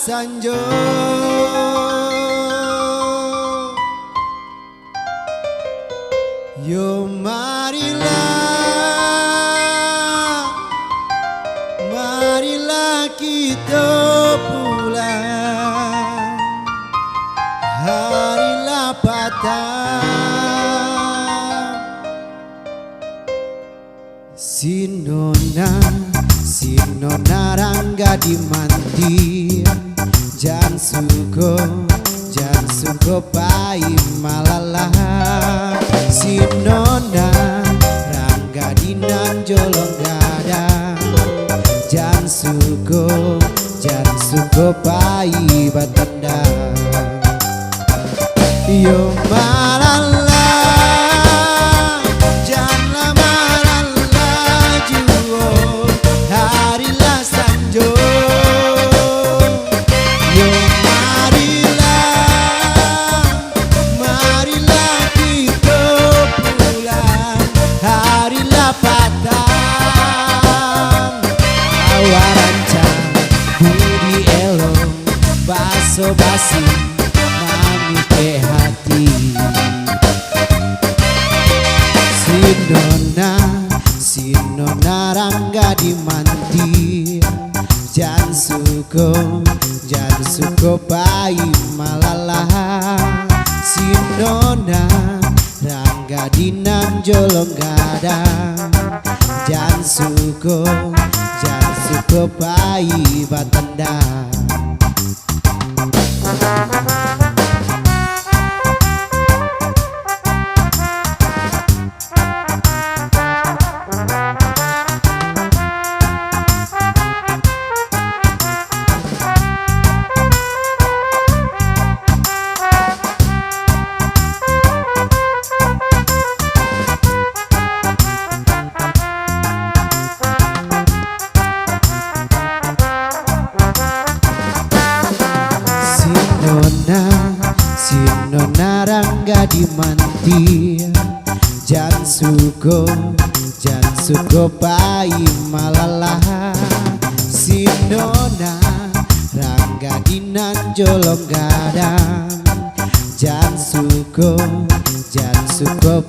sanjo yo marilah kita pulang, harilah patang. Sinona rangga dimanti, jan suko pai malala. Sinona rangga dinan jolong gadang, jan suko pai batenda. Yo malala jangan malala juo, harilah sanjo yo marilah kita pulang, harilah patang. Awarancan budi elong baso basi mami ke hati. Sinona rangga dimanti, jan suko pai malala. Sinona rangga dinan jolong gadang, jan suko pai batenda. Sinona rangga dimanti, jan suko pai malala. Sinona rangga dinan jolong gadang, jan suko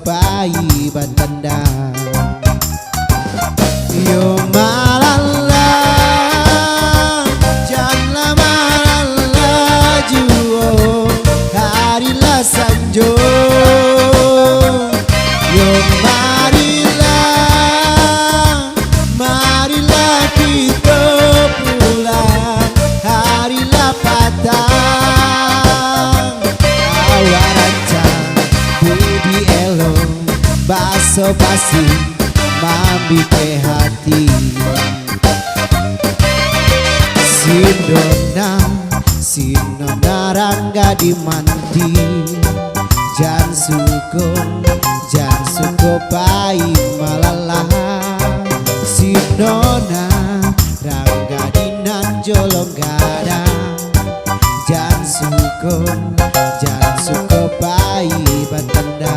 pai batenda. Yo malala jangan malala juo, harilah sanjo yo marilah kita pulang, harilah patang. Awarancan budi elong baso basi mami ke hati. Sinona rangga dimanti, jan suko pai malala. Sinona rangga dinan jolong gadang, jan suko pai batenda.